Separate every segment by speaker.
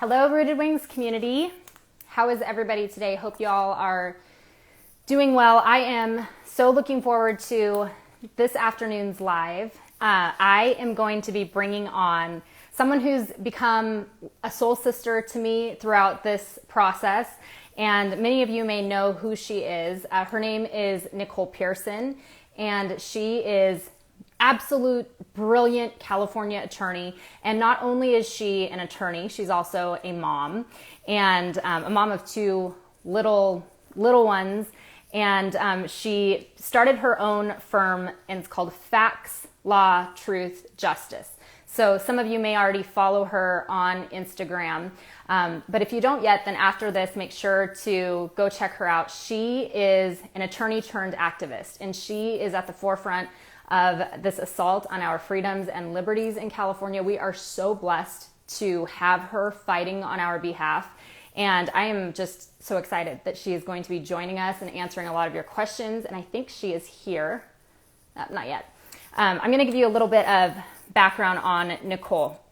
Speaker 1: Hello, Rooted Wings community. How is everybody today? Hope you all are doing well. I am so looking forward to this afternoon's live. I am going to be bringing on someone who's become a soul sister to me throughout this process, and many of you may know who she is. Her name is Nicole Pearson, and she is absolute brilliant California attorney. And not only is she an attorney, she's also a mom, and a mom of two little ones. And she started her own firm, and it's called Facts, Law, Truth, Justice. So some of you may already follow her on Instagram. But if you don't yet, then after this, make sure to go check her out. She is an attorney turned activist, and she is at the forefront of this assault on our freedoms and liberties in California. We are so blessed to have her fighting on our behalf. And I am just so excited that she is going to be joining us and answering a lot of your questions. And I think she is here. Not yet. I'm going to give you a little bit of background on Nicole.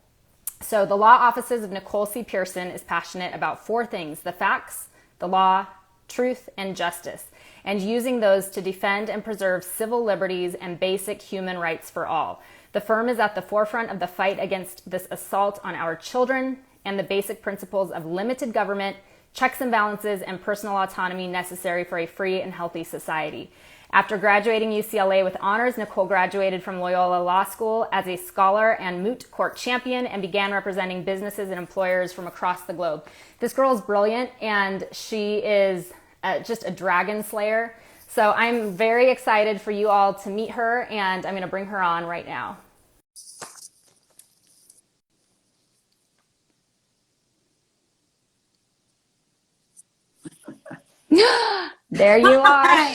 Speaker 1: So the law offices of Nicole C. Pearson is passionate about four things: the facts, the law, truth, and justice, and using those to defend and preserve civil liberties and basic human rights for all. The firm is at the forefront of the fight against this assault on our children and the basic principles of limited government, checks and balances, and personal autonomy necessary for a free and healthy society. After graduating UCLA with honors, Nicole graduated from Loyola Law School as a scholar and moot court champion and began representing businesses and employers from across the globe. This girl is brilliant, and she is just a dragon slayer. So I'm very excited for you all to meet her, and I'm going to bring her on right now. There you are.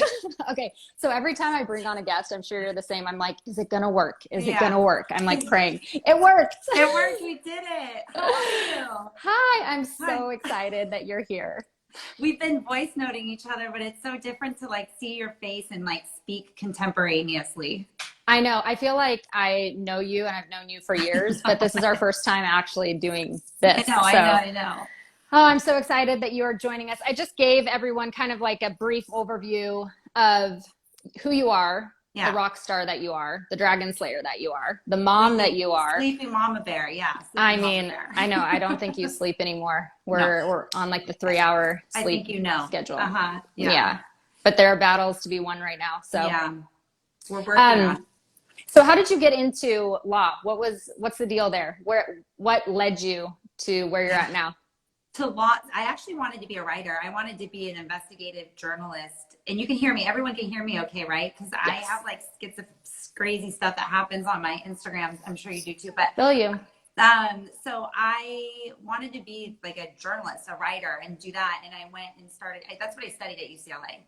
Speaker 1: Okay, so every time I bring on a guest, I'm sure you're the same. I'm like, is it gonna work? Is it gonna work? I'm like praying. It worked.
Speaker 2: It worked. We did it. How are you?
Speaker 1: Hi, I'm so excited that you're here.
Speaker 2: We've been voice noting each other, but it's so different to like see your face and like speak contemporaneously.
Speaker 1: I know. I feel like I know you, and I've known you for years, but this is our first time actually doing this.
Speaker 2: I know.
Speaker 1: Oh, I'm so excited that you are joining us. I just gave everyone kind of like a brief overview of who you are, the rock star that you are, the dragon slayer that you are, the mom that you are.
Speaker 2: Sleepy mama bear,
Speaker 1: I mean, I know. I don't think you sleep anymore. We're on like the 3-hour sleep schedule. Yeah. But there are battles to be won right now. So
Speaker 2: yeah, we're working on.
Speaker 1: So how did you get into law? What's the deal there? What led you to where you're at now?
Speaker 2: To law, I actually wanted to be a writer. I wanted to be an investigative journalist. And you can hear me. Everyone can hear me okay, right? Because I have like crazy stuff that happens on my Instagram. I'm sure you do too. But
Speaker 1: feel you.
Speaker 2: So I wanted to be like a journalist, a writer, and do that. And I went and started. That's what I studied at UCLA.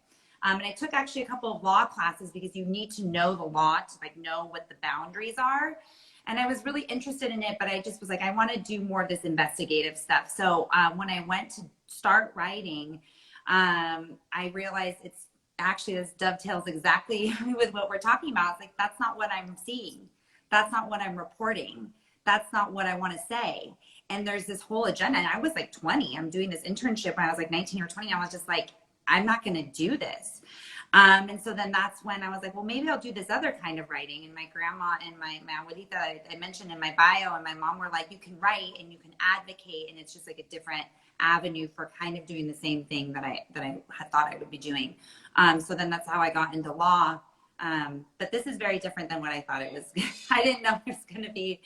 Speaker 2: And I took actually a couple of law classes because you need to know the law to like know what the boundaries are. And I was really interested in it, but I just was like, I want to do more of this investigative stuff. So when I went to start writing, I realized it's actually, this dovetails exactly with what we're talking about. It's like, that's not what I'm seeing. That's not what I'm reporting. That's not what I want to say. And there's this whole agenda. And I was like 20. I'm doing this internship when I was like 19 or 20. I was just like, I'm not going to do this. And so then that's when I was like, well, maybe I'll do this other kind of writing. And my grandma and my abuelita, I mentioned in my bio, and my mom were like, you can write and you can advocate. And it's just like a different avenue for kind of doing the same thing that I had thought I would be doing. So then that's how I got into law. But this is very different than what I thought it was. I didn't know it was going to be.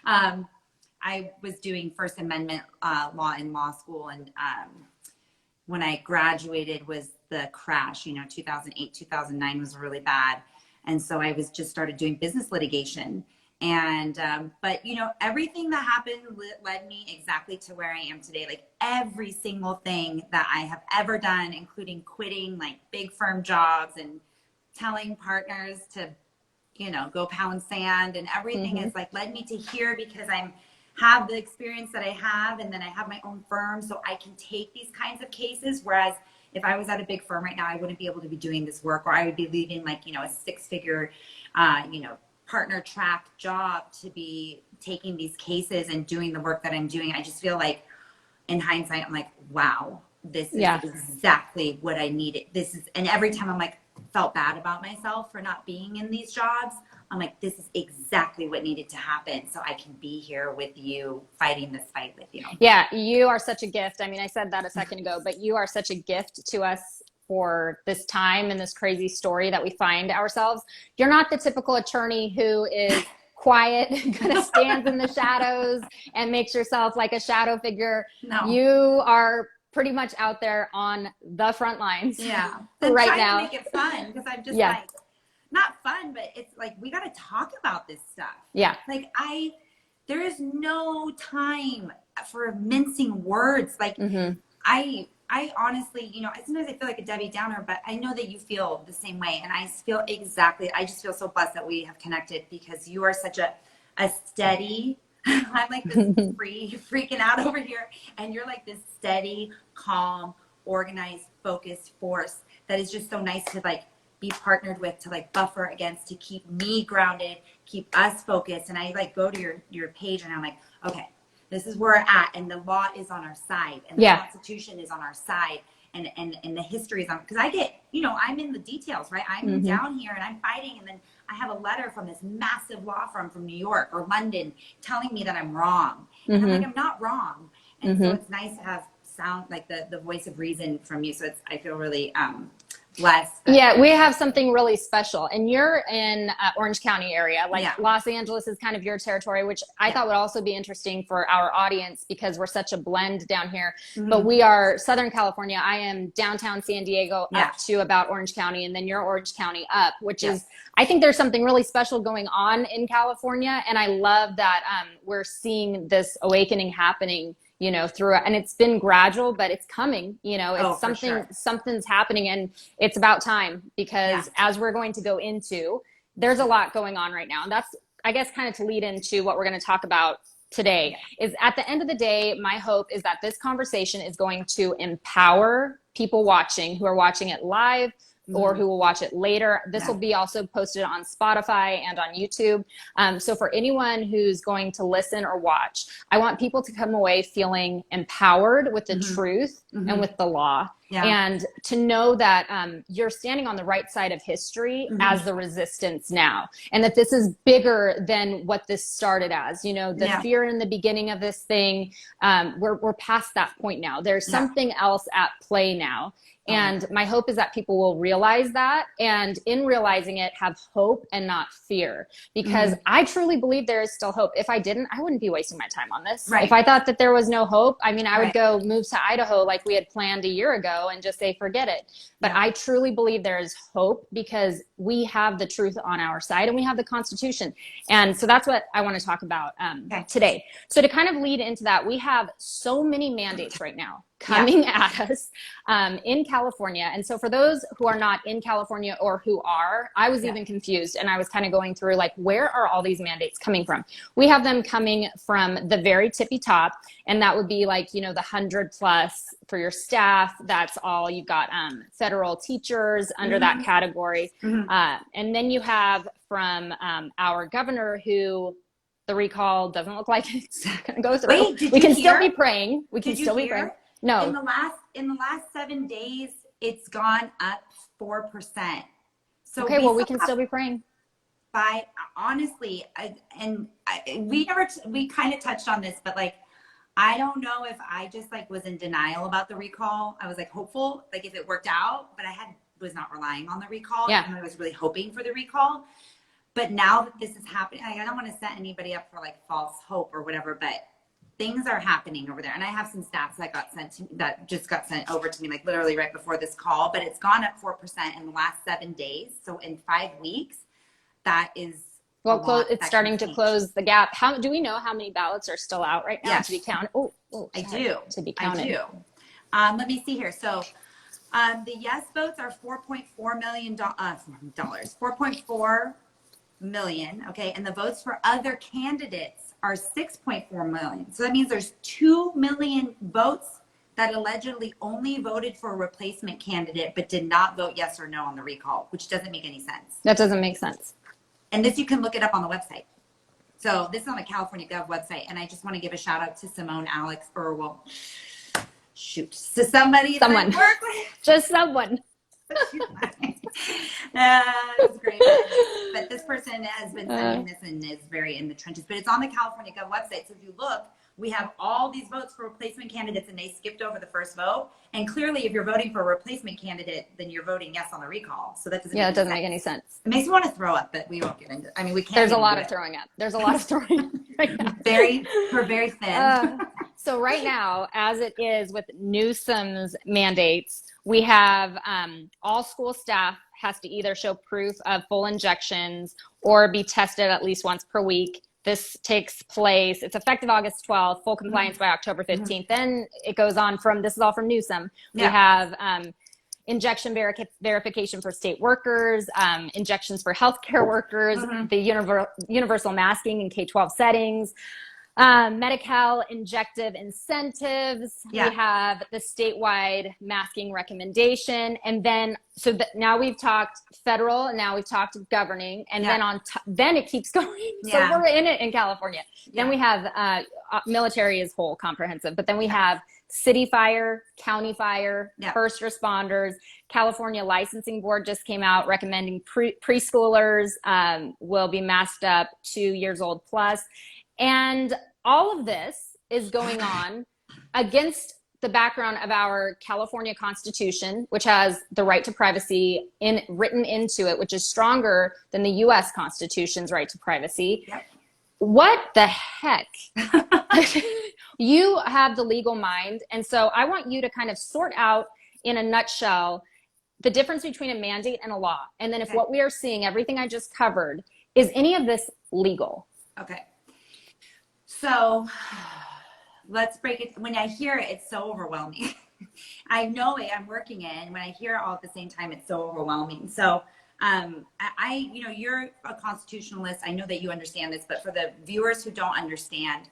Speaker 2: I was doing First Amendment law in law school. And when I graduated was the crash, 2008, 2009 was really bad. And so I was just started doing business litigation. And, but everything that happened led me exactly to where I am today. Like every single thing that I have ever done, including quitting like big firm jobs and telling partners to, go pound sand, and everything is like led me to here because have the experience that I have. And then I have my own firm, so I can take these kinds of cases. Whereas if I was at a big firm right now, I wouldn't be able to be doing this work, or I would be leaving like, a 6-figure, partner track job to be taking these cases and doing the work that I'm doing. I just feel like in hindsight, I'm like, wow, this is
Speaker 1: Yeah.
Speaker 2: exactly what I needed. And every time I'm like, felt bad about myself for not being in these jobs. I'm like, this is exactly what needed to happen. So I can be here with you, fighting this fight with you.
Speaker 1: Yeah, you are such a gift. I mean, I said that a second ago, but you are such a gift to us for this time and this crazy story that we find ourselves. You're not the typical attorney who is quiet, kind of stands in the shadows and makes yourself like a shadow figure.
Speaker 2: No.
Speaker 1: You are pretty much out there on the front lines.
Speaker 2: Yeah.
Speaker 1: Right now.
Speaker 2: To make it fun, because I'm just
Speaker 1: Yeah.
Speaker 2: like, not fun, but it's like, we got to talk about this stuff.
Speaker 1: Yeah.
Speaker 2: Like there is no time for mincing words. Like I honestly, you know, sometimes I feel like a Debbie Downer, but I know that you feel the same way. And I just feel so blessed that we have connected, because you are such a steady, I'm like this freaking out over here. And you're like this steady, calm, organized, focused force that is just so nice to like be partnered with, to like buffer against, to keep me grounded, keep us focused. And I like go to your page and I'm like, okay, this is where we're at, and the law is on our side, and the Constitution is on our side, and the history is on, because I get, you know, I'm in the details, right? I'm down here and I'm fighting, and then I have a letter from this massive law firm from New York or London telling me that I'm wrong. And I'm like, I'm not wrong. And so it's nice to have sound like the voice of reason from you. So I feel really blessed.
Speaker 1: Yeah, we have something really special, and you're in Orange County area. Like Los Angeles is kind of your territory, which I thought would also be interesting for our audience, because we're such a blend down here. But we are Southern California. I am downtown San Diego up to about Orange County, and then you're Orange County up, which is, I think there's something really special going on in California, and I love that we're seeing this awakening happening, you know, through, and it's been gradual, but it's coming, you know, it's something's happening, and it's about time, because as we're going to go into, there's a lot going on right now. And that's, I guess, kind of to lead into what we're going to talk about today is, at the end of the day, my hope is that this conversation is going to empower people watching, who are watching it live, or who will watch it later. This will be also posted on Spotify and on YouTube. So for anyone who's going to listen or watch, I want people to come away feeling empowered with the truth and with the law. And to know that you're standing on the right side of history as the resistance now. And that this is bigger than what this started as. You know, the fear in the beginning of this thing, we're past that point now. There's something else at play now. And my hope is that people will realize that, and in realizing it, have hope and not fear, because I truly believe there is still hope. If I didn't, I wouldn't be wasting my time on this. If I thought that there was no hope, I mean, I would go move to Idaho like we had planned a year ago and just say, forget it. But I truly believe there is hope, because we have the truth on our side, and we have the Constitution. And so that's what I want to talk about today. So to kind of lead into that, we have so many mandates right now coming at us in California. And so for those who are not in California, or who are, I was even confused, and I was kind of going through like, where are all these mandates coming from? We have them coming from the very tippy top, and that would be like, you know, the 100+ for your staff. That's all. You've got federal teachers under that category. And then you have from our governor, who the recall doesn't look like it's going to go through.
Speaker 2: Wait,
Speaker 1: we can still be praying. We can still be praying. No.
Speaker 2: In the last 7 days, it's gone up 4%. So
Speaker 1: okay, well, we can still be praying.
Speaker 2: By honestly, we kind of touched on this, but like, I don't know if I just like was in denial about the recall. I was like hopeful, like if it worked out, but was not relying on the recall. And I was really hoping for the recall. But now that this is happening, I don't want to set anybody up for like false hope or whatever, but things are happening over there. And I have some stats that just got sent over to me, like literally right before this call, but it's gone up 4% in the last 7 days. So in 5 weeks, that is,
Speaker 1: it's starting to close the gap. How do we know how many ballots are still out right now to be counted?
Speaker 2: I do.
Speaker 1: To be counted.
Speaker 2: I do. Let me see here. So the yes votes are $4.4 million, $4.4 million. Okay. And the votes for other candidates are 6.4 million. So that means there's 2 million votes that allegedly only voted for a replacement candidate, but did not vote yes or no on the recall, which doesn't make any sense.
Speaker 1: That doesn't make sense.
Speaker 2: And this, you can look it up on the website. So this is on the California Gov website. And I just want to give a shout out to Simone Alex, shoot, to somebody that I work with.
Speaker 1: Just someone.
Speaker 2: It's great. But this person has been sending this and is very in the trenches. But it's on the California Gov website. So if you look, we have all these votes for replacement candidates, and they skipped over the first vote. And clearly, if you're voting for a replacement candidate, then you're voting yes on the recall. So that doesn't.
Speaker 1: Yeah, it doesn't make any sense.
Speaker 2: It makes me want to throw up, but we won't get into it. I mean, we can't.
Speaker 1: There's a lot of throwing up. There's a lot of throwing up right now.
Speaker 2: We're very thin.
Speaker 1: So right now, as it is with Newsom's mandates, we have all school staff has to either show proof of full injections or be tested at least once per week. This takes place, it's effective August 12th, full compliance by October 15th. Then it goes on from, this is all from Newsom. We have injection verification for state workers, injections for healthcare workers, the universal masking in K-12 settings, Medi-Cal injective incentives. We have the statewide masking recommendation. And then, so now we've talked federal, and now we've talked governing, and then then it keeps going. So we're in it in California. Then we have military as whole, comprehensive, but then we have city fire, county fire, first responders. California Licensing Board just came out recommending preschoolers will be masked up 2 years old plus. And all of this is going on against the background of our California Constitution, which has the right to privacy written into it, which is stronger than the U.S. Constitution's right to privacy. What the heck? You have the legal mind. And so I want you to kind of sort out in a nutshell the difference between a mandate and a law. And then if what we are seeing, everything I just covered, is any of this legal?
Speaker 2: Okay. So let's break it. When I hear it, it's so overwhelming. I know it, I'm working it. And when I hear it all at the same time, it's so overwhelming. So you know, you're a constitutionalist. I know that you understand this, but for the viewers who don't understand,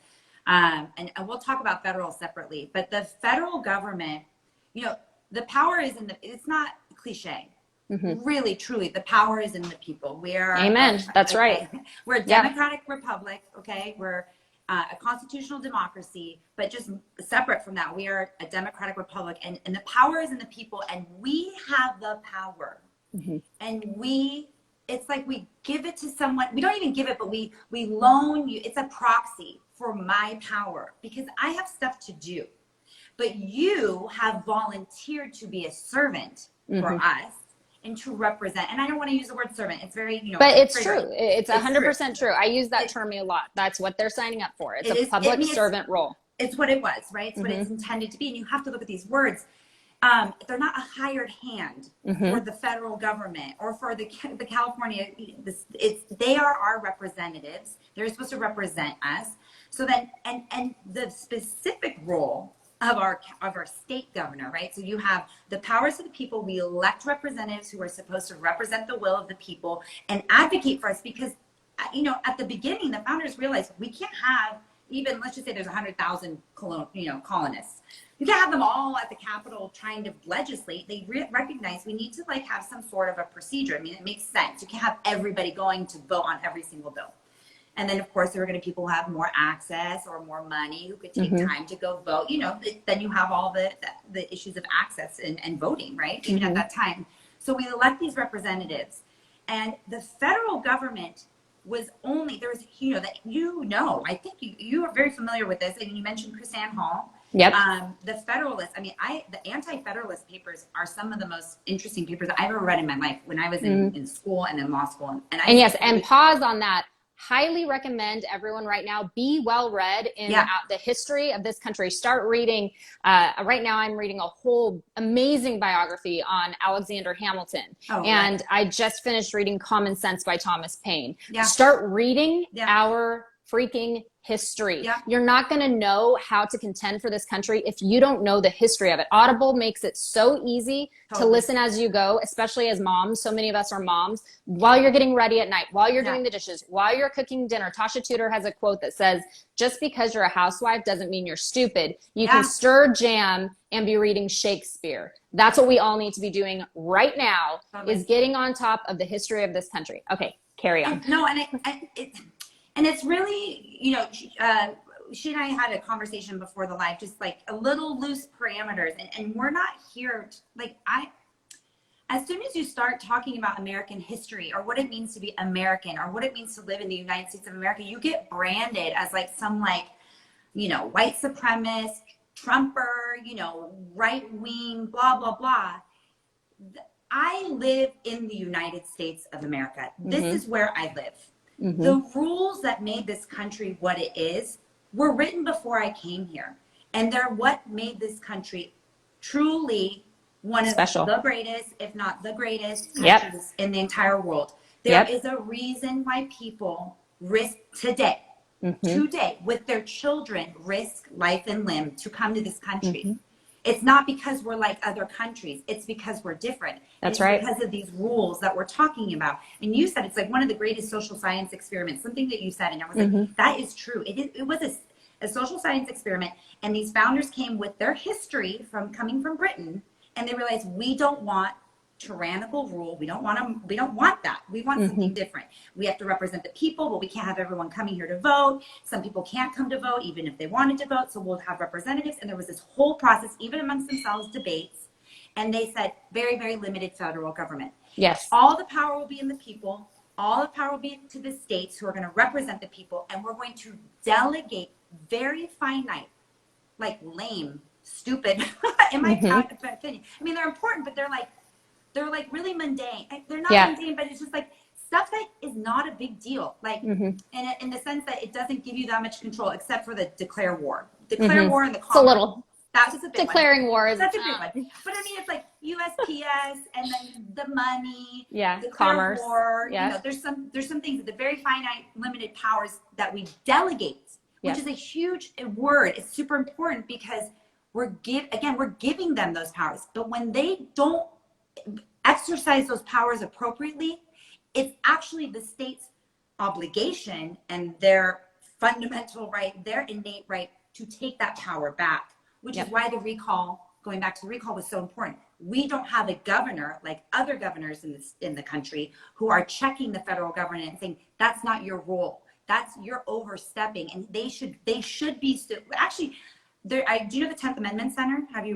Speaker 2: and we'll talk about federal separately, but the federal government, you know, the power is it's not cliche. Really, truly, the power is in the people. We are.
Speaker 1: Amen. That's right.
Speaker 2: We're a democratic republic. Okay. We're a constitutional democracy, but just separate from that, we are a democratic republic, and the power is in the people, and we have the power. And it's like we give it to someone. We don't even give it, but we loan you. It's a proxy for my power because I have stuff to do, but you have volunteered to be a servant for us and to represent. And I don't want to use the word servant. It's very, you know,
Speaker 1: but it's true. It's 100% true. I use that term a lot. That's what they're signing up for. It's a public servant role.
Speaker 2: It's what it was, right? It's what it's intended to be. And you have to look at these words. They're not a hired hand for the federal government or for the California. They are our representatives. They're supposed to represent us. So then, and the specific role of our state governor, right? So you have the powers of the people. We elect representatives who are supposed to represent the will of the people and advocate for us because, you know, at the beginning, the founders realized we can't have even, let's just say there's 100,000 colonists. You can't have them all at the Capitol trying to legislate. They recognize we need to like have some sort of a procedure. I mean, it makes sense. You can't have everybody going to vote on every single bill. And then, of course, there are going to be people who have more access or more money who could take time to go vote. You know, then you have all the issues of access and voting, right? Even at that time. So we elect these representatives. And the federal government was only, there was, you know, that I think you are very familiar with this. And you mentioned KrisAnne Hall.
Speaker 1: Yep.
Speaker 2: The Federalist, I mean, the Anti-Federalist papers are some of the most interesting papers I've ever read in my life when I was in school and in law school. And
Speaker 1: pause on that. Highly recommend everyone right now be well read in the history of this country. Start reading. Right now I'm reading a whole amazing biography on Alexander Hamilton. And I just finished reading Common Sense by Thomas Paine. Start reading our freaking history. You're not going to know how to contend for this country if you don't know the history of it. Audible makes it so easy to listen as you go, especially as moms. So many of us are moms. While you're getting ready at night, while you're doing the dishes, while you're cooking dinner. Tasha Tudor has a quote that says, just because you're a housewife doesn't mean you're stupid. You can stir jam and be reading Shakespeare. That's what we all need to be doing right now, is getting on top of the history of this country. Okay, carry on.
Speaker 2: No, and it's really, you know, she and I had a conversation before the live, just like a little loose parameters, and we're not here to, like, as soon as you start talking about American history or what it means to be American or what it means to live in the United States of America, you get branded as like some, like, you know, white supremacist, Trumper, you know, right wing, blah, blah, blah. I live in the United States of America. This is where I live. The rules that made this country what it is were written before I came here. And they're what made this country truly one of the greatest, if not the greatest countries in the entire world. There is a reason why people risk today, with their children, risk life and limb to come to this country. It's not because we're like other countries. It's because we're different.
Speaker 1: That's
Speaker 2: right. Because of these rules that we're talking about. And you said it's like one of the greatest social science experiments, something that you said. And I was like, that is true. It was a social science experiment. And these founders came with their history from coming from Britain. And they realized, we don't want tyrannical rule. We don't want that. We want something different. We have to represent the people, but we can't have everyone coming here to vote. Some people can't come to vote, even if they wanted to vote. So we'll have representatives. And there was this whole process, even amongst themselves, debates. And they said, very, very limited federal government.
Speaker 1: Yes.
Speaker 2: All the power will be in the people. All the power will be to the states who are going to represent the people. And we're going to delegate very finite, like lame, stupid, in my opinion. I mean, they're important, but they're like really mundane. They're not mundane, but it's just like stuff that is not a big deal. Like in the sense that it doesn't give you that much control, except for the declare war. Declare war in the
Speaker 1: It's a little.
Speaker 2: That's just a big
Speaker 1: declaring war is
Speaker 2: that's a big one. But I mean, it's like USPS and then the money,
Speaker 1: commerce,
Speaker 2: war. You know, there's some things, the very finite, limited powers that we delegate, which is a huge word. It's super important because we're giving them those powers. But when they don't exercise those powers appropriately, it's actually the state's obligation and their fundamental right, their innate right to take that power back, which is why the recall, going back to the recall, was so important. We don't have a governor like other governors in the country who are checking the federal government and saying, that's not your role. You're overstepping. And they should be actually. Do you know the 10th Amendment Center? Are you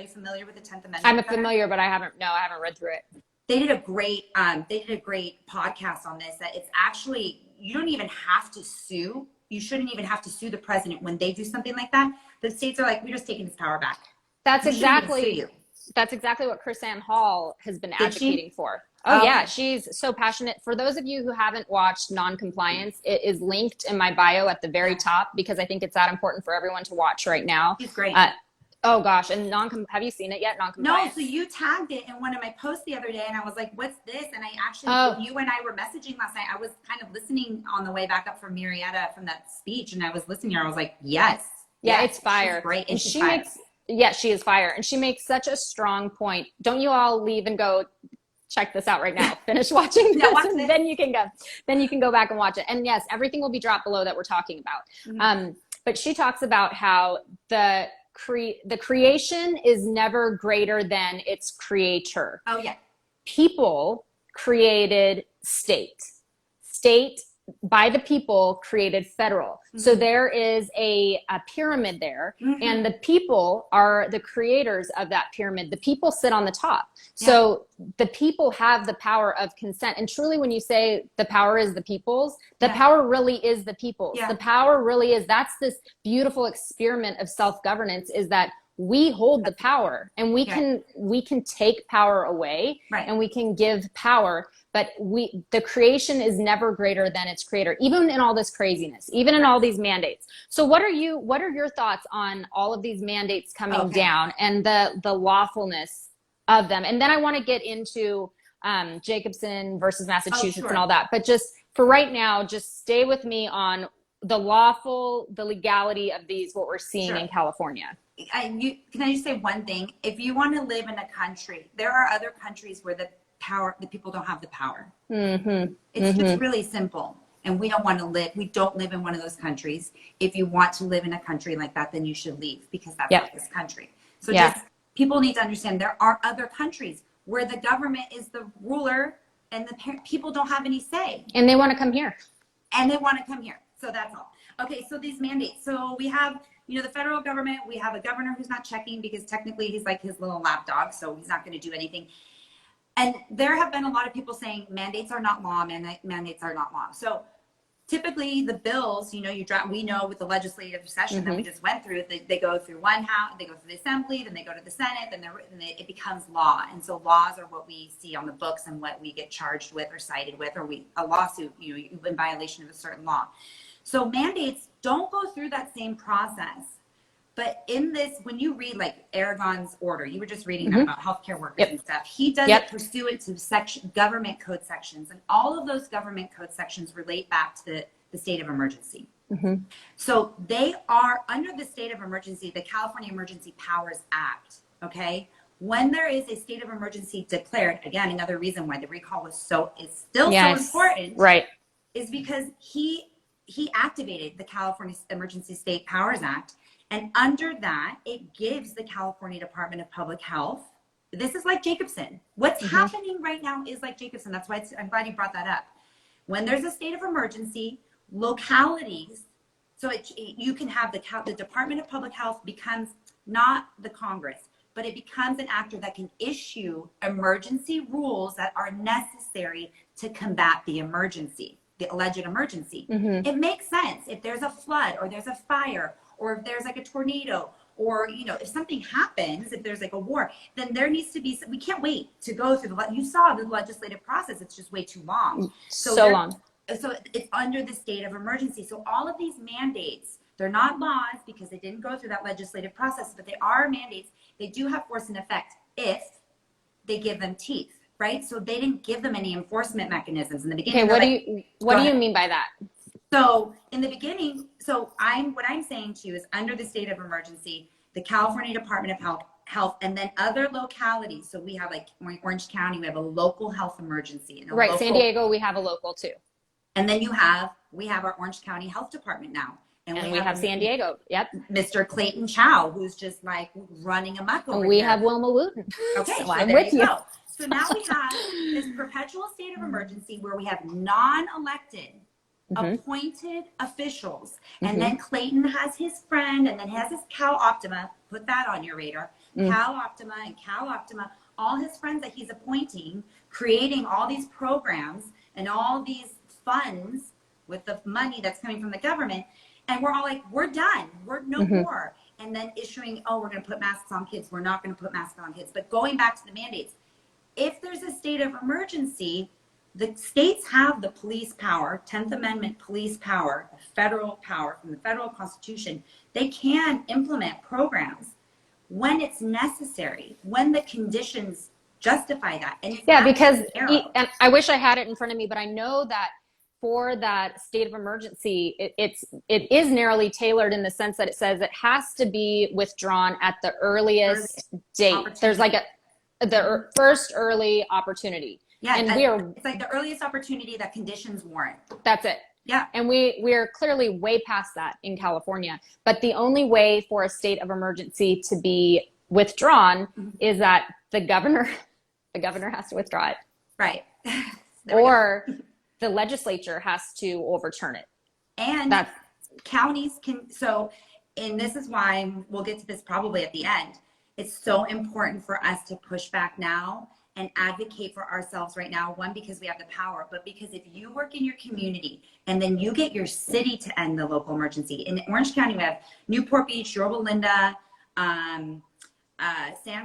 Speaker 2: familiar with the 10th Amendment
Speaker 1: I'm
Speaker 2: Center?
Speaker 1: familiar, but I haven't read through it.
Speaker 2: They did a great podcast on this, that it's actually, you don't even have to sue. You shouldn't even have to sue the president when they do something like that. The states are like, we're just taking this power back.
Speaker 1: That's exactly what Chrisanne Hall has been advocating for. Oh, yeah. She's so passionate. For those of you who haven't watched Noncompliance, it is linked in my bio at the very top because I think it's that important for everyone to watch right now.
Speaker 2: She's great.
Speaker 1: Oh, gosh. And have you seen it yet? Noncompliance?
Speaker 2: No, so you tagged it in one of my posts the other day, and I was like, what's this? And I actually, when you and I were messaging last night, I was kind of listening on the way back up from Marietta from that speech, and I was listening to her. I was like, yes.
Speaker 1: Yeah, it's fire.
Speaker 2: She's great.
Speaker 1: And she is fire. And she makes such a strong point. Don't you all leave and go, check this out right now. Finish watching this, and then you can go back and watch it. And yes, everything will be dropped below that we're talking about. But she talks about how the creation is never greater than its creator.
Speaker 2: Oh yeah.
Speaker 1: People created state by the people created federal. So there is a pyramid there, and the people are the creators of that pyramid. The people sit on the top. So the people have the power of consent. And truly, when you say the power is the people's, the power really is the people's. The power really is, that's this beautiful experiment of self-governance, is that we hold the power, and we can take power away, and we can give power, but the creation is never greater than its creator, even in all this craziness, even in all these mandates. So what are your thoughts on all of these mandates coming down and the lawfulness of them? And then I want to get into Jacobson versus Massachusetts and all that, but just for right now, just stay with me on the legality of these, what we're seeing in California.
Speaker 2: Can I just say one thing? If you want to live in a country, there are other countries where the people don't have the power. It's really simple. And we don't live in one of those countries. If you want to live in a country like that, then you should leave, because that's not this country. So people need to understand there are other countries where the government is the ruler and the people don't have any say.
Speaker 1: And they want to come here.
Speaker 2: So that's all. Okay, so these mandates. So we have, the federal government, we have a governor who's not checking because technically he's like his little lapdog, so he's not going to do anything. And there have been a lot of people saying mandates are not law, mandates are not law. So typically the bills, we know with the legislative session that we just went through, they go through one house, they go through the assembly, then they go to the Senate, then it becomes law. And so laws are what we see on the books and what we get charged with or cited with, or a lawsuit, in violation of a certain law. So mandates don't go through that same process. But in this, when you read like Aragon's order, you were just reading that about healthcare workers and stuff. He does it pursuant to government code sections, and all of those government code sections relate back to the state of emergency. So they are under the state of emergency, the California Emergency Powers Act. Okay, when there is a state of emergency declared, again, another reason why the recall is still so important,
Speaker 1: right?
Speaker 2: Is because he activated the California Emergency State Powers Act. And under that, it gives the California Department of Public Health. This is like Jacobson. What's happening right now is like Jacobson. That's why I'm glad you brought that up. When there's a state of emergency, localities, so you can have the Department of Public Health becomes not the Congress, but it becomes an actor that can issue emergency rules that are necessary to combat the emergency, the alleged emergency. It makes sense. If there's a flood or there's a fire, or if there's like a tornado, or, if something happens, if there's like a war, then there needs to be, we can't wait to go through you saw the legislative process. It's just way too long.
Speaker 1: So long.
Speaker 2: So it's under the state of emergency. So all of these mandates, they're not laws because they didn't go through that legislative process, but they are mandates. They do have force and effect if they give them teeth, right? So they didn't give them any enforcement mechanisms in the beginning.
Speaker 1: Okay, what do you mean by that?
Speaker 2: So in the beginning, what I'm saying to you is under the state of emergency, the California Department of Health, and then other localities. So we have like Orange County, we have a local health emergency.
Speaker 1: And San Diego, we have a local too.
Speaker 2: And then we have our Orange County Health Department now.
Speaker 1: And we have San Diego. Yep.
Speaker 2: Mr. Clayton Chow, who's just like running amok over here.
Speaker 1: We have Wilma Wooten.
Speaker 2: Okay,
Speaker 1: so I'm with you.
Speaker 2: So now we have this perpetual state of emergency where we have non-elected appointed officials, and then Clayton has his friend, and then he has his Cal Optima, put that on your radar, Cal Optima, all his friends that he's appointing, creating all these programs and all these funds with the money that's coming from the government, and we're all like, we're done, we're no more, and then issuing, we're going to put masks on kids, we're not going to put masks on kids. But going back to the mandates, if there's a state of emergency, the states have the police power, 10th Amendment police power, federal power from the federal Constitution. They can implement programs when it's necessary, when the conditions justify that. And
Speaker 1: because and I wish I had it in front of me, but I know that for that state of emergency, it is narrowly tailored in the sense that it says it has to be withdrawn at the earliest date. There's like the first early opportunity.
Speaker 2: Yeah,
Speaker 1: and
Speaker 2: it's like the earliest opportunity that conditions warrant.
Speaker 1: That's it.
Speaker 2: Yeah.
Speaker 1: And we're clearly way past that in California. But the only way for a state of emergency to be withdrawn is that the governor has to withdraw it.
Speaker 2: Right.
Speaker 1: Or the legislature has to overturn it.
Speaker 2: And counties can, and this is why we'll get to this probably at the end. It's so important for us to push back now and advocate for ourselves right now. One, because we have the power, but because if you work in your community and then you get your city to end the local emergency. In Orange County, we have Newport Beach, Yorba Linda, San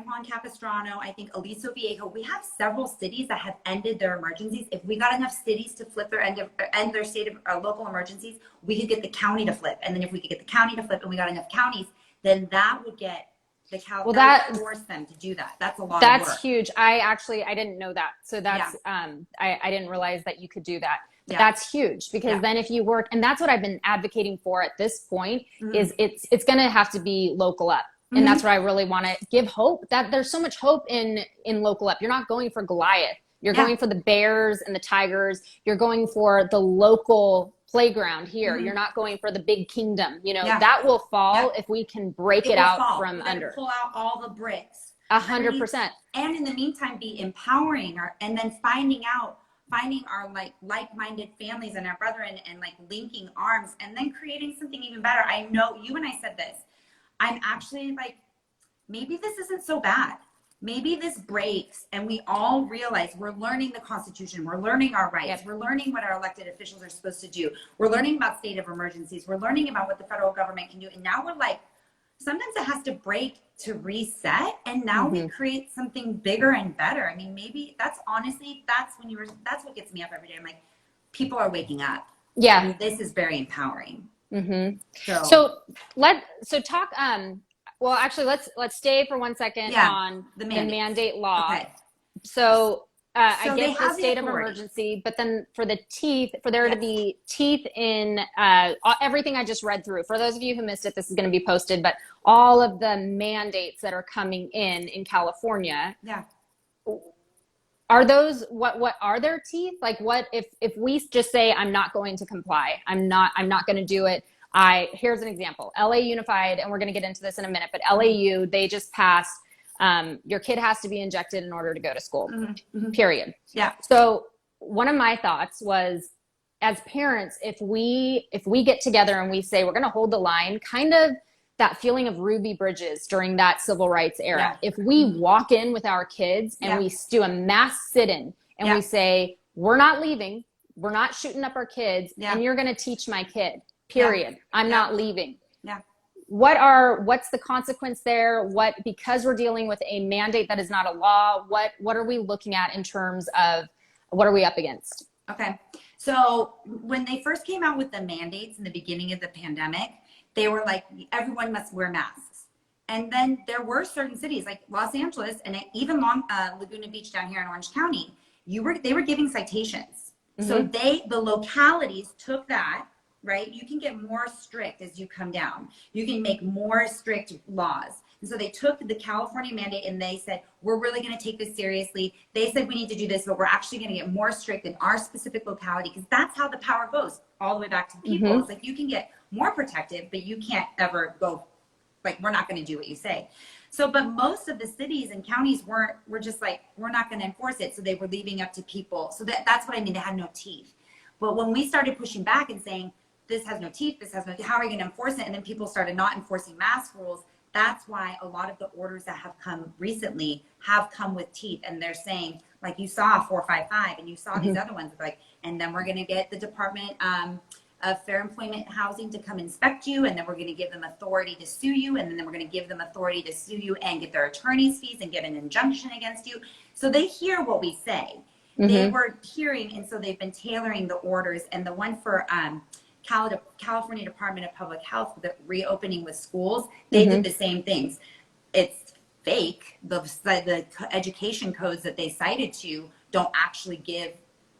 Speaker 2: Juan Capistrano, I think Aliso Viejo. We have several cities that have ended their emergencies. If we got enough cities to flip end their state of local emergencies, we could get the county to flip. And then if we could get the county to flip and we got enough counties, then that would get that would force them to do that. That's a lot of work.
Speaker 1: That's huge. I didn't know that. So that's, I didn't realize that you could do that. But that's huge because then if you work, and that's what I've been advocating for at this point, is it's going to have to be local up. And that's where I really want to give hope that there's so much hope in local up. You're not going for Goliath. You're going for the bears and the tigers. You're going for the local playground here. You're not going for the big kingdom. That will fall if we can break it out from under.
Speaker 2: Pull out all the bricks.
Speaker 1: 100%.
Speaker 2: And in the meantime, be empowering and then finding out finding our like-minded families and our brethren and like linking arms and then creating something even better. I know you and I said this. I'm actually like, maybe this isn't so bad. Maybe this breaks and we all realize we're learning the Constitution. We're learning our rights.
Speaker 1: Yep.
Speaker 2: We're learning what our elected officials are supposed to do. We're learning about state of emergencies. We're learning about what the federal government can do. And now we're like, sometimes it has to break to reset. And now we create something bigger and better. I mean, maybe that's honestly, that's what gets me up every day. I'm like, people are waking up.
Speaker 1: Yeah.
Speaker 2: I mean, this is very empowering.
Speaker 1: So talk, well, actually, let's stay for 1 second on the mandate law. Okay. So I get the state of emergency, but then for the teeth, for there to be teeth in everything I just read through. For those of you who missed it, this is going to be posted, but all of the mandates that are coming in California. Yeah. Are those what are their teeth? Like what if we just say I'm not going to comply, I'm not going to do it. Here's an example. LA Unified, and we're going to get into this in a minute, but LAU, they just passed your kid has to be injected in order to go to school. Period. Yeah. So one of my thoughts was, as parents, if we get together and we say we're going to hold the line, kind of that feeling of Ruby Bridges during that civil rights era. Yeah. If we walk in with our kids and we do a mass sit-in and we say, we're not leaving, we're not shooting up our kids, and you're going to teach my kid, period. I'm not leaving. Yeah. What's the consequence there? Because we're dealing with a mandate that is not a law, what are we looking at in terms of what are we up against? Okay. So when they first came out with the mandates in the beginning of the pandemic, they were like, everyone must wear masks. And then there were certain cities like Los Angeles and even Laguna Beach down here in Orange County, they were giving citations. So the localities took that, right? You can get more strict as you come down. You can make more strict laws. And so they took the California mandate and they said, we're really going to take this seriously. They said we need to do this, but we're actually going to get more strict in our specific locality, because that's how the power goes all the way back to people. It's like you can get more protective, but you can't ever go like, we're not going to do what you say. So, but most of the cities and counties were just like, we're not going to enforce it. So they were leaving up to people. So that's what I mean. They had no teeth. But when we started pushing back and saying, this has no teeth, this has no teeth, how are you going to enforce it? And then people started not enforcing mask rules. That's why a lot of the orders that have come recently have come with teeth. And they're saying, like you saw 455 and you saw these other ones, like, and then we're going to get the Department of Fair Employment Housing to come inspect you. And then we're going to give them authority to sue you. And then we're going to give them authority to sue you and get their attorney's fees and get an injunction against you. So they hear what we say. They were hearing. And so they've been tailoring the orders. And the one for California Department of Public Health, the reopening with schools, they did the same things. It's fake. The education codes that they cited to don't actually give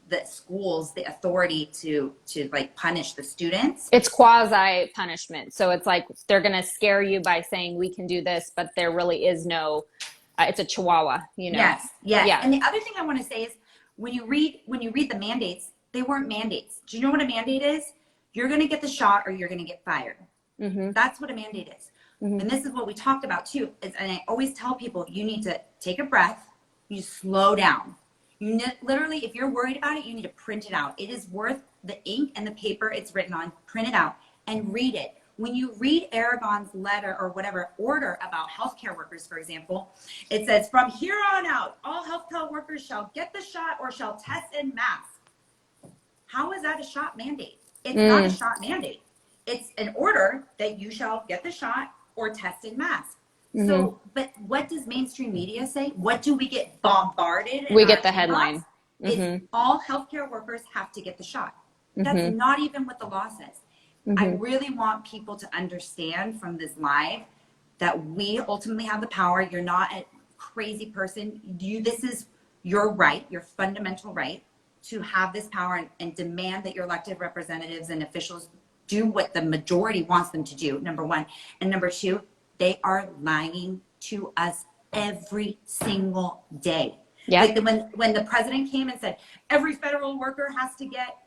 Speaker 1: the schools the authority to like punish the students. It's quasi punishment. So it's like they're going to scare you by saying we can do this, but there really is no, it's a chihuahua, you know? Yes. Yeah. And the other thing I want to say is when you read the mandates, they weren't mandates. Do you know what a mandate is? You're going to get the shot or you're going to get fired. That's what a mandate is. And this is what we talked about too. And I always tell people, you need to take a breath, you slow down. You literally, if you're worried about it, you need to print it out. It is worth the ink and the paper it's written on. Print it out and read it. When you read Aragon's letter or whatever order about healthcare workers, for example, it says, from here on out, all healthcare workers shall get the shot or shall test and mask. How is that a shot mandate? It's not a shot mandate. It's an order that you shall get the shot or test and mask. So, but what does mainstream media say? What do we get bombarded? We get the headline. It's all healthcare workers have to get the shot. That's not even what the law says. I really want people to understand from this live that we ultimately have the power. You're not a crazy person. This is your right, your fundamental right to have this power and demand that your elected representatives and officials do what the majority wants them to do, number one. And number two, they are lying to us every single day. Yeah. Like when the president came and said, every federal worker has to get,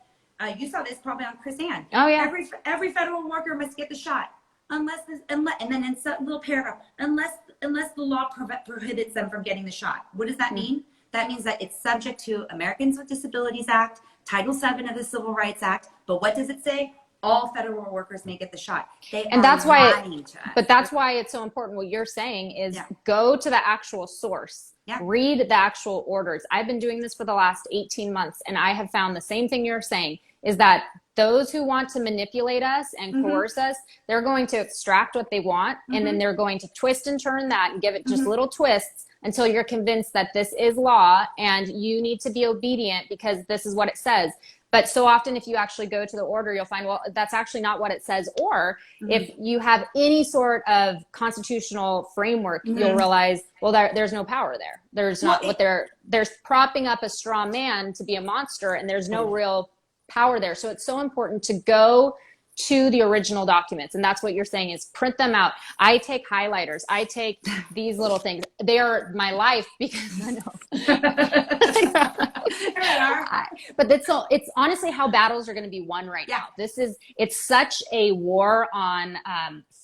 Speaker 1: you saw this probably on Chris Ann. Oh yeah. Every federal worker must get the shot and then in some little paragraph, unless the law prohibits them from getting the shot. What does that mean?
Speaker 2: That means that it's subject to Americans with Disabilities Act, Title VII of the Civil Rights Act. But what does it say? All federal workers may get the shot. They
Speaker 1: And
Speaker 2: are
Speaker 1: that's why,
Speaker 2: lying to us.
Speaker 1: but that's why it's so important. What you're saying is go to the actual source, read the actual orders. I've been doing this for the last 18 months, and I have found the same thing you're saying, is that those who want to manipulate us and coerce us, they're going to extract what they want, and then they're going to twist and turn that and give it just little twists until you're convinced that this is law and you need to be obedient because this is what it says. But so often, if you actually go to the order, you'll find, well, that's actually not what it says. Or if you have any sort of constitutional framework, you'll realize, well, there's no power there. There's not what there's propping up a straw man to be a monster, and there's no real power there. So it's so important to go to the original documents. And that's what you're saying, is print them out. I take highlighters. I take these little things. They are my life because I know. But it's honestly how battles are going to be won right now. It's such a war on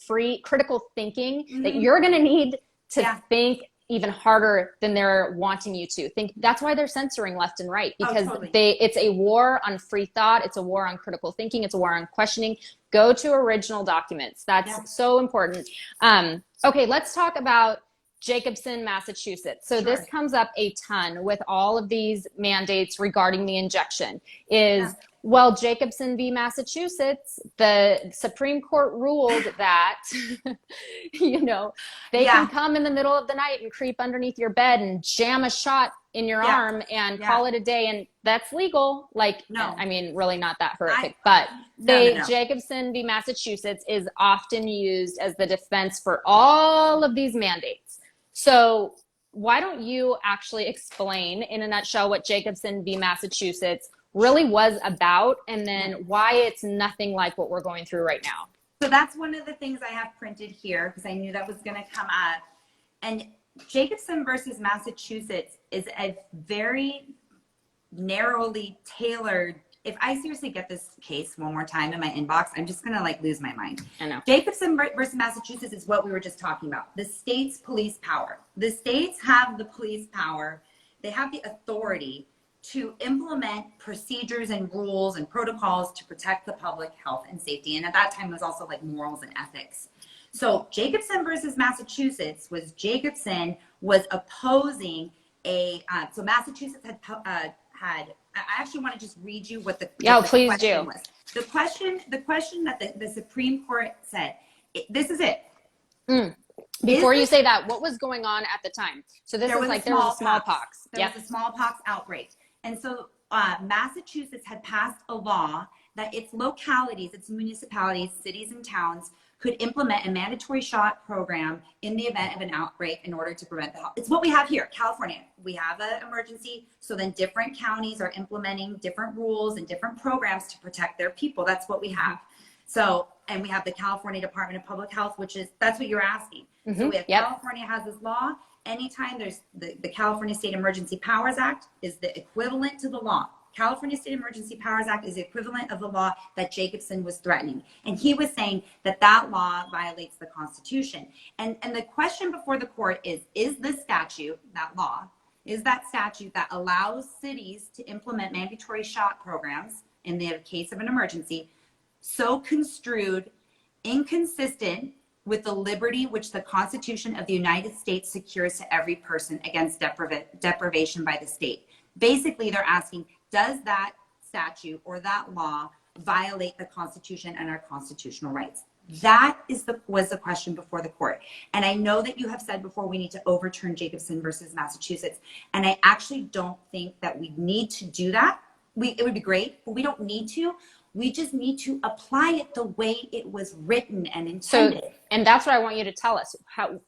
Speaker 1: free critical thinking that you're going to need to think even harder than they're wanting you to think. That's why they're censoring left and right, because it's a war on free thought. It's a war on critical thinking. It's a war on questioning. Go to original documents. That's so important. Okay, let's talk about Jacobson, Massachusetts. So this comes up a ton with all of these mandates regarding the injection well, Jacobson v. Massachusetts, the Supreme Court ruled that, they can come in the middle of the night and creep underneath your bed and jam a shot in your arm and call it a day. And that's legal. I mean, really not that horrific, but Jacobson v. Massachusetts is often used as the defense for all of these mandates. So why don't you actually explain in a nutshell what Jacobson v. Massachusetts really was about, and then why it's nothing like what we're going through right now?
Speaker 2: So that's one of the things I have printed here because I knew that was going to come up. And Jacobson versus Massachusetts is a very narrowly tailored. If I seriously get this case one more time in my inbox, I'm just going to lose my mind.
Speaker 1: I know.
Speaker 2: Jacobson versus Massachusetts is what we were just talking about. The state's police power. The states have the police power. They have the authority to implement procedures and rules and protocols to protect the public health and safety. And at that time, it was also morals and ethics. So Jacobson versus Massachusetts Jacobson was opposing so Massachusetts had, I actually want to just read you what the
Speaker 1: please
Speaker 2: question
Speaker 1: do.
Speaker 2: was. The question that the Supreme Court said, this is it.
Speaker 1: Before you say that, what was going on at the time? So there was a smallpox.
Speaker 2: There was a smallpox outbreak. And so Massachusetts had passed a law that its localities, its municipalities, cities and towns could implement a mandatory shot program in the event of an outbreak in order to prevent the health. It's what we have here, California. We have an emergency, so then different counties are implementing different rules and different programs to protect their people. That's what we have. So, and we have the California Department of Public Health, that's what you're asking. So we have California has this law. Anytime there's the California State Emergency Powers Act is the equivalent to the law. California State Emergency Powers Act is the equivalent of the law that Jacobson was threatening. And he was saying that law violates the Constitution. And the question before the court is the statute, that law, is that statute that allows cities to implement mandatory shot programs in the case of an emergency so construed, inconsistent with the liberty which the Constitution of the United States secures to every person against deprivation by the state. Basically, they're asking, does that statute or that law violate the Constitution and our constitutional rights? That was the question before the court. And I know that you have said before we need to overturn Jacobson versus Massachusetts. And I actually don't think that we need to do that. It would be great, but we don't need to. We just need to apply it the way it was written and intended.
Speaker 1: And that's what I want you to tell us.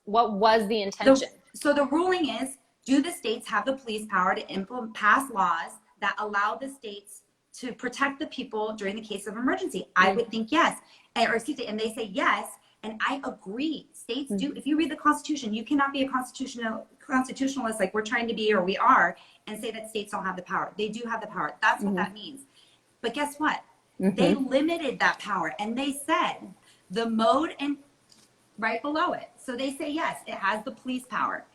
Speaker 1: What was the intention?
Speaker 2: So the ruling is, do the states have the police power to pass laws that allow the states to protect the people during the case of emergency? I would think yes. And they say yes. And I agree. States do. If you read the Constitution, you cannot be a constitutionalist like we're trying to be or we are and say that states don't have the power. They do have the power. That's what that means. But guess what? They limited that power and they said the mode and right below it. So they say, yes, it has the police power,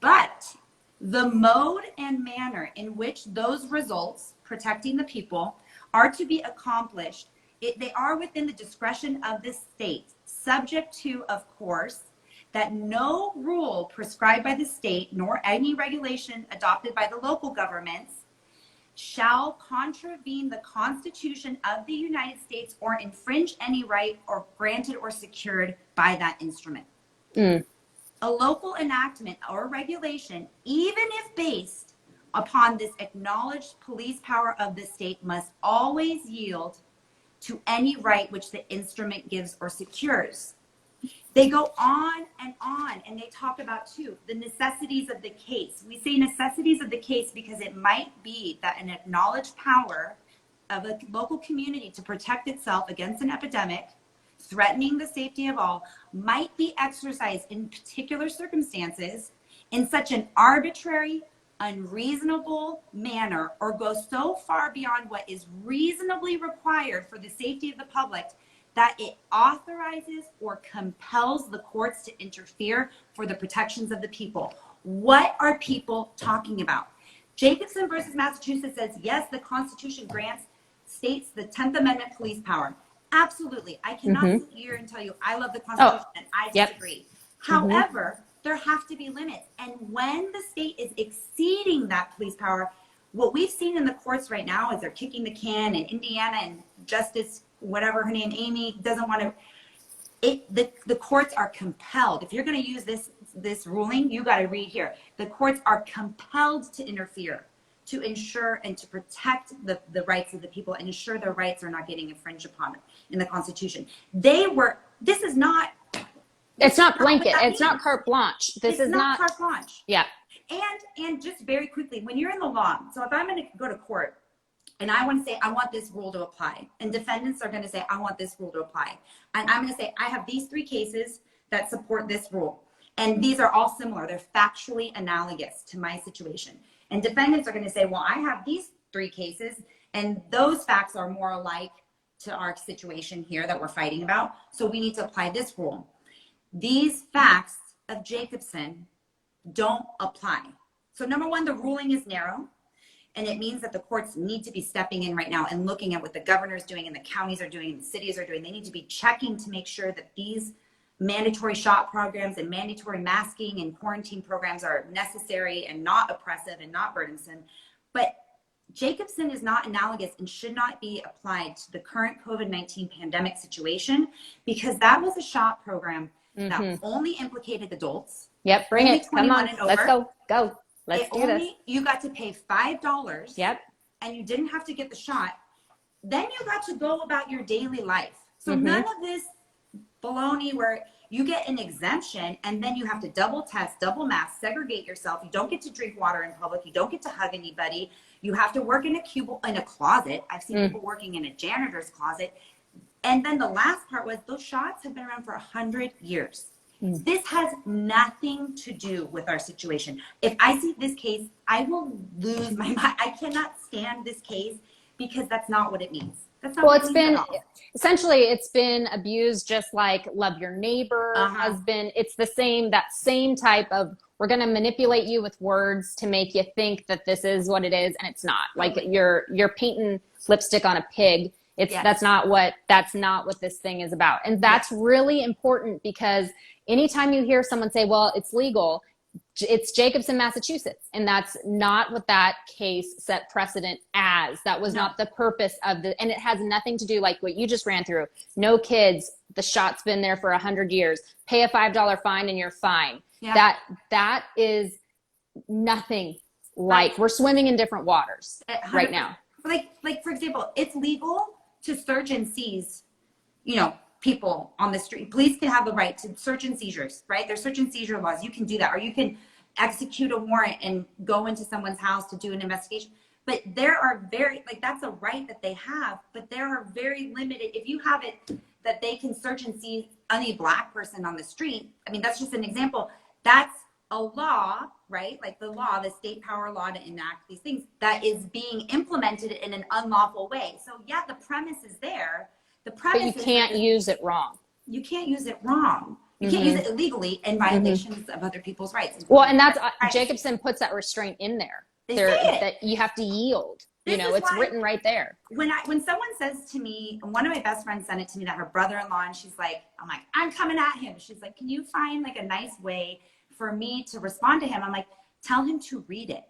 Speaker 2: but The mode and manner in which those results, protecting the people, are to be accomplished, they are within the discretion of the state, subject to, of course, that no rule prescribed by the state nor any regulation adopted by the local governments shall contravene the Constitution of the United States or infringe any right or granted or secured by that instrument. A local enactment or regulation, even if based upon this acknowledged police power of the state, must always yield to any right which the instrument gives or secures. They go on, and they talk about, too, the necessities of the case. We say necessities of the case because it might be that an acknowledged power of a local community to protect itself against an epidemic threatening the safety of all might be exercised in particular circumstances in such an arbitrary, unreasonable manner, or go so far beyond what is reasonably required for the safety of the public that it authorizes or compels the courts to interfere for the protections of the people. What are people talking about? Jacobson versus Massachusetts says, yes, the Constitution grants states the 10th Amendment police power. Absolutely. I cannot sit here and tell you I love the Constitution and I disagree. However, there have to be limits. And when the state is exceeding that police power, what we've seen in the courts right now is they're kicking the can, and Indiana and Justice, whatever her name, Amy, doesn't want to. The courts are compelled. If you're going to use this ruling, you got to read here. The courts are compelled to interfere to ensure and to protect the rights of the people and ensure their rights are not getting infringed upon in the Constitution. This is not.
Speaker 1: It's not blanket. It's not carte blanche. This is not
Speaker 2: carte blanche.
Speaker 1: Yeah.
Speaker 2: And just very quickly, when you're in the law, so if I'm going to go to court and I want to say, I want this rule to apply, and defendants are going to say, I want this rule to apply. And I'm going to say, I have these 3 cases that support this rule. And these are all similar. They're factually analogous to my situation. And defendants are going to say, well, I have these 3 cases, and those facts are more alike to our situation here that we're fighting about. So we need to apply this rule. These facts of Jacobson don't apply. So number 1, the ruling is narrow, and it means that the courts need to be stepping in right now and looking at what the governor's doing and the counties are doing and the cities are doing. They need to be checking to make sure that these mandatory shot programs and mandatory masking and quarantine programs are necessary and not oppressive and not burdensome. But Jacobson is not analogous and should not be applied to the current COVID-19 pandemic situation, because that was a shot program that only implicated adults.
Speaker 1: Yep, bring it. Come on, let's go. Let's do this.
Speaker 2: You got to pay $5.
Speaker 1: Yep.
Speaker 2: And you didn't have to get the shot. Then you got to go about your daily life. So none of this baloney where you get an exemption and then you have to double test, double mask, segregate yourself. You don't get to drink water in public. You don't get to hug anybody. You have to work in a closet. I've seen people working in a janitor's closet. And then the last part was those shots have been around for 100 years. This has nothing to do with our situation. If I see this case, I will lose my mind. I cannot stand this case because that's not what it means. That's not
Speaker 1: well, it's been abused, just like love your neighbor has been. It's that same type of, we're going to manipulate you with words to make you think that this is what it is, and it's not. Like you're painting lipstick on a pig. That's not what this thing is about. And that's really important, because anytime you hear someone say, well, it's legal, it's Jacobson, Massachusetts. And that's not what that case set precedent as. That was not the purpose of and it has nothing to do like what you just ran through. No kids, the shot's been there for 100 years, pay a $5 fine and you're fine. Yeah. That is nothing like, we're swimming in different waters right now.
Speaker 2: Like for example, it's legal to search and seize, people on the street. Police can have the right to search and seizures, right? There's search and seizure laws. You can do that, or you can execute a warrant and go into someone's house to do an investigation. But there are that's a right that they have, but there are very limited, if you have it that they can search and seize any Black person on the street. I mean, that's just an example. That's a law, right? Like the state power law to enact these things that is being implemented in an unlawful way. So yeah, the premise is there. But
Speaker 1: you can't use it wrong.
Speaker 2: You can't use it wrong. You can't use it illegally in violations of other people's rights.
Speaker 1: Well, and that's Jacobson puts that restraint in there.
Speaker 2: They say it.
Speaker 1: That you have to yield.
Speaker 2: This
Speaker 1: you know, it's written right there.
Speaker 2: When someone says to me, one of my best friends sent it to me, that her brother-in-law, and she's like, I'm coming at him. She's like, can you find like a nice way for me to respond to him? I'm like, tell him to read it.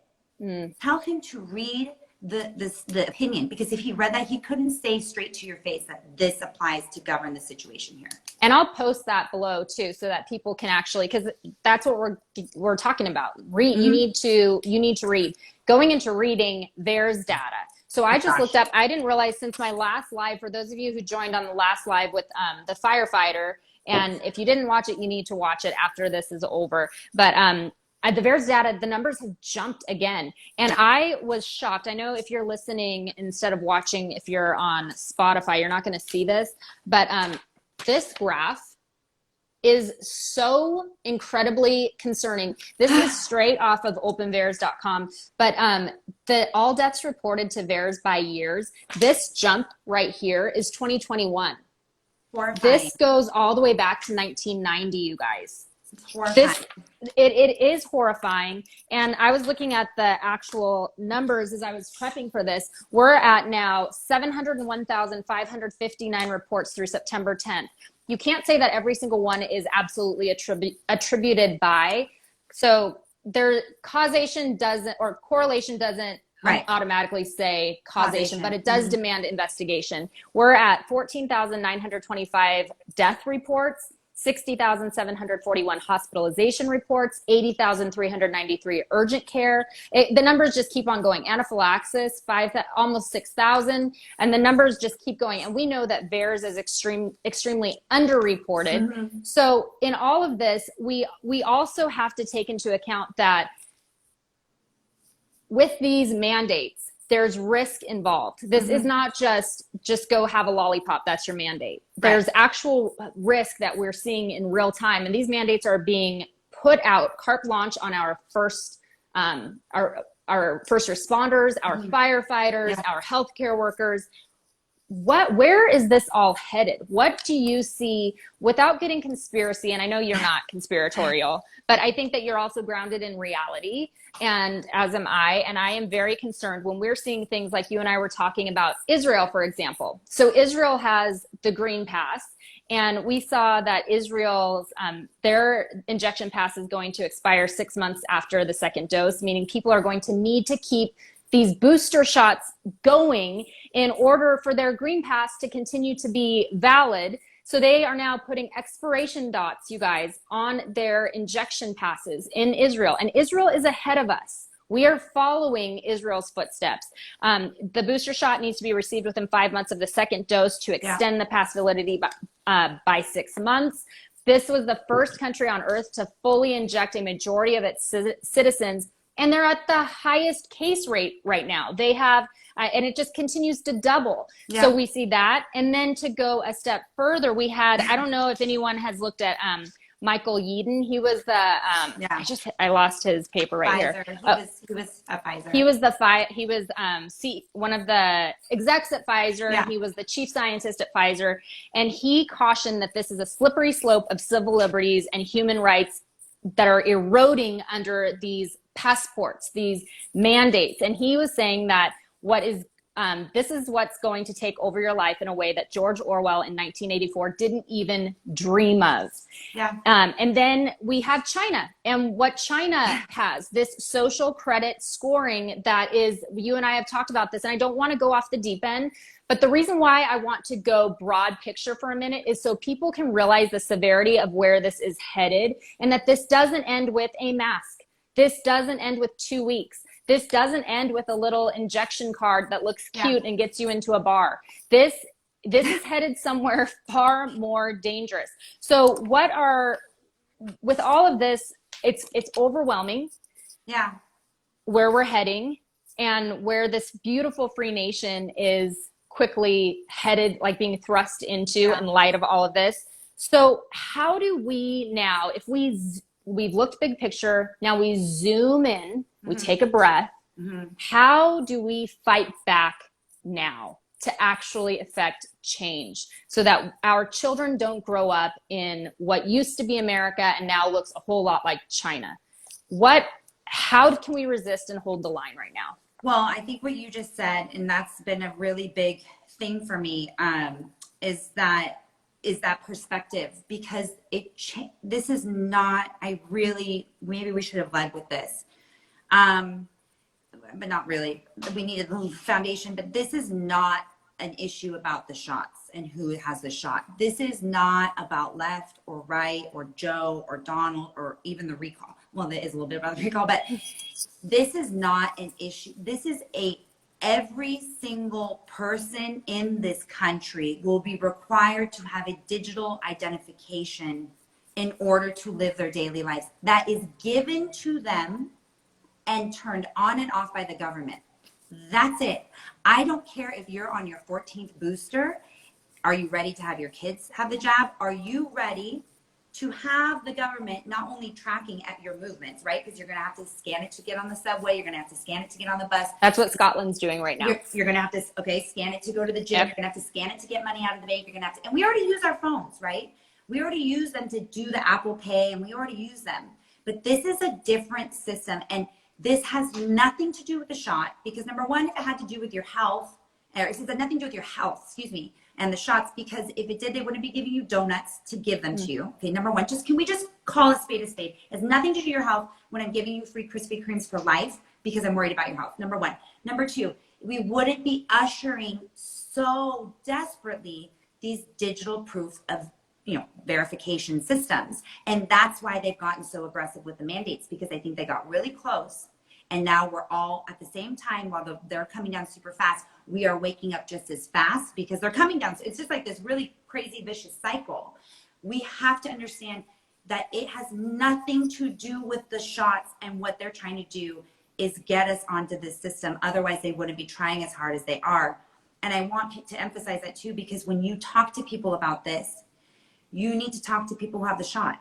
Speaker 2: Tell him to read the opinion, because if he read that, he couldn't say straight to your face that this applies to govern the situation here.
Speaker 1: And I'll post that below too, so that people can actually, because that's what we're talking about. Read. You need to read. Going into reading, there's data. So I just looked up. I didn't realize since my last live, for those of you who joined on the last live with the firefighter, and if you didn't watch it, you need to watch it after this is over. But at the VAERS data, the numbers have jumped again. And I was shocked. I know if you're listening instead of watching, if you're on Spotify, you're not going to see this. But this graph is so incredibly concerning. This is straight off of openvaers.com. But the all deaths reported to VAERS by years, this jump right here is 2021.
Speaker 2: Horrifying.
Speaker 1: This goes all the way back to 1990, you guys. It is horrifying. And I was looking at the actual numbers as I was prepping for this. We're at now 701,559 reports through September 10th. You can't say that every single one is absolutely attributed by. So their causation doesn't, or correlation doesn't automatically say causation, but it does demand investigation. We're at 14,925 death reports, 60,741 hospitalization reports, 80,393 urgent care. The numbers just keep on going. Anaphylaxis, almost 6,000, and the numbers just keep going. And we know that VAERS is extremely underreported. So in all of this, we also have to take into account that with these mandates, there's risk involved. This is not just go have a lollipop. That's your mandate. There's actual risk that we're seeing in real time. And these mandates are being put out carte blanche on our first responders, our firefighters, our healthcare workers. Where is this all headed? What do you see, without getting conspiracy? And I know you're not conspiratorial, but I think that you're also grounded in reality, and as am I. And I am very concerned when we're seeing things like you and I were talking about Israel, for example. So Israel has the green pass, and we saw that Israel's their injection pass is going to expire 6 months after the second dose, meaning people are going to need to keep these booster shots going in order for their green pass to continue to be valid. So they are now putting expiration dots, you guys, on their injection passes in Israel. And Israel is ahead of us. We are following Israel's footsteps. The booster shot needs to be received within 5 months of the second dose to extend the pass validity by 6 months. This was the first country on earth to fully inject a majority of its citizens, and they're at the highest case rate right now. They have, and it just continues to double. So we see that. And then to go a step further, we had, I don't know if anyone has looked at Michael Yeadon. He was the, I lost his paper right
Speaker 2: Pfizer.
Speaker 1: here.
Speaker 2: He was at Pfizer.
Speaker 1: He was one of the execs at Pfizer. Yeah. He was the chief scientist at Pfizer. And he cautioned that this is a slippery slope of civil liberties and human rights that are eroding under these passports, these mandates. And he was saying that this is what's going to take over your life in a way that George Orwell in 1984 didn't even dream of. And then we have China, and what China has, this social credit scoring that is, you and I have talked about this, and I don't want to go off the deep end, but the reason why I want to go broad picture for a minute is so people can realize the severity of where this is headed, and that this doesn't end with a mask. This doesn't end with 2 weeks. This doesn't end with a little injection card that looks cute and gets you into a bar. This is headed somewhere far more dangerous. So with all of this, it's overwhelming. Where we're heading and where this beautiful free nation is quickly headed, like being thrust into in light of all of this. So how do we now, if we've looked big picture, now we zoom in, we take a breath. How do we fight back now to actually affect change so that our children don't grow up in what used to be America and now looks a whole lot like China? How can we resist and hold the line right now?
Speaker 2: Well, I think what you just said, and that's been a really big thing for me, is that perspective, because this is not, maybe we should have led with this. But not really. We needed the foundation, but this is not an issue about the shots and who has the shot. This is not about left or right or Joe or Donald or even the recall. Well, there is a little bit about the recall, but this is not an issue. This is every single person in this country will be required to have a digital identification in order to live their daily lives. That is given to them and turned on and off by the government. That's it. I don't care if you're on your 14th booster. Are you ready to have your kids have the jab? Are you ready to have the government not only tracking at your movements, right? Because you're going to have to scan it to get on the subway. You're going to have to scan it to get on the bus.
Speaker 1: That's what Scotland's doing right now.
Speaker 2: You're going to have to, scan it to go to the gym. Yep. You're going to have to scan it to get money out of the bank. You're going to have to, and we already use our phones, right? We already use them to do the Apple Pay, and we already use them. But this is a different system. And this has nothing to do with the shot, because number one, if it had to do with your health, or it had nothing to do with your health, and the shots, because if it did, they wouldn't be giving you donuts to give them to you. Okay, number one, can we just call a spade a spade? It has nothing to do with your health when I'm giving you free Krispy Kremes for life because I'm worried about your health, number one. Number two, we wouldn't be ushering so desperately these digital proof of verification systems. And that's why they've gotten so aggressive with the mandates, because I think they got really close. And now we're all at the same time, while they're coming down super fast, we are waking up just as fast because they're coming down. So it's just like this really crazy, vicious cycle. We have to understand that it has nothing to do with the shots, and what they're trying to do is get us onto this system. Otherwise, they wouldn't be trying as hard as they are. And I want to emphasize that too, because when you talk to people about this, you need to talk to people who have the shot,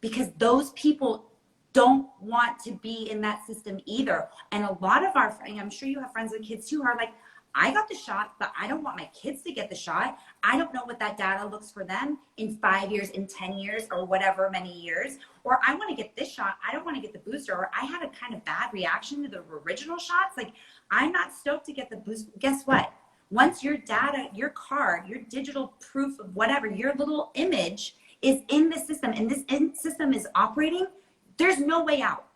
Speaker 2: because those people don't want to be in that system either. And a lot of I'm sure you have friends with kids too, who are like, I got the shot, but I don't want my kids to get the shot. I don't know what that data looks for them in 5 years, in 10 years, or whatever many years. Or I want to get this shot. I don't want to get the booster. Or I had a kind of bad reaction to the original shots. Like, I'm not stoked to get the booster. Guess what? Once your data, your card, your digital proof of whatever, your little image is in the system, and this system is operating, there's no way out.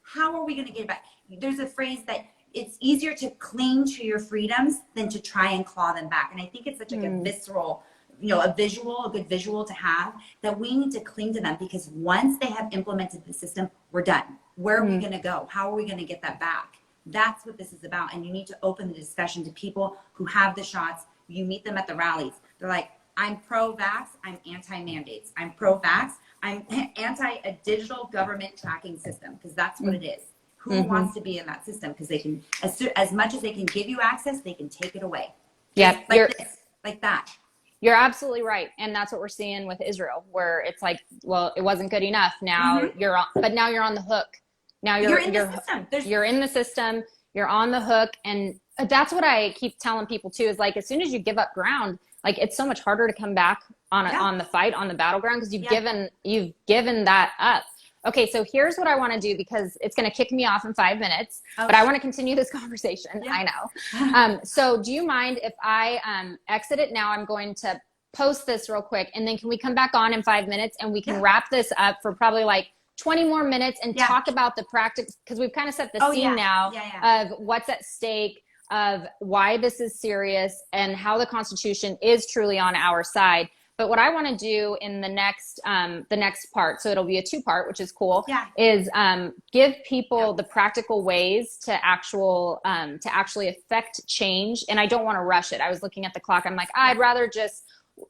Speaker 2: How are we going to get it back? There's a phrase that it's easier to cling to your freedoms than to try and claw them back. And I think it's such like a visceral, a good visual to have, that we need to cling to them, because once they have implemented the system, we're done. Where are we going to go? How are we going to get that back? That's what this is about. And you need to open the discussion to people who have the shots. You meet them at the rallies. They're like, I'm pro-vax, I'm anti-mandates. I'm pro-vax, I'm anti a digital government tracking system, because that's what it is. Who wants to be in that system? Because they can, as much as they can give you access, they can take it away.
Speaker 1: Yeah,
Speaker 2: like that.
Speaker 1: You're absolutely right. And that's what we're seeing with Israel, where it's like, well, it wasn't good enough. Now you're on the hook. Now you're in the system. You're in the system. You're on the hook. And that's what I keep telling people too, is like, as soon as you give up ground, like, it's so much harder to come back on the fight, on the battleground, because you've given that up. Okay, so here's what I want to do, because it's going to kick me off in 5 minutes, but I want to continue this conversation. I know. So do you mind if I exit it now? I'm going to post this real quick, and then can we come back on in 5 minutes, and we can wrap this up for probably like 20 more minutes and talk about the practice, because we've kind of set the scene now of what's at stake, of why this is serious, and how the Constitution is truly on our side. But what I want to do in the next part, so it'll be a 2-part, which is cool, is give people the practical ways to actually affect change. And I don't want to rush it. I was looking at the clock. I'm like, I'd rather just.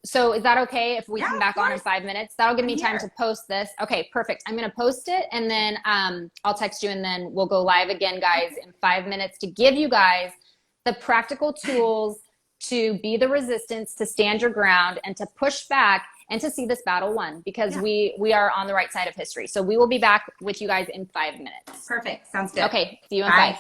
Speaker 1: So is that okay if we come back on in 5 minutes? That'll give me time to post this. Okay, perfect. I'm going to post it, and then I'll text you, and then we'll go live again, guys, in 5 minutes, to give you guys the practical tools to be the resistance, to stand your ground, and to push back, and to see this battle won, because we are on the right side of history. So we will be back with you guys in 5 minutes.
Speaker 2: Perfect. Sounds good.
Speaker 1: Okay. See you in 5.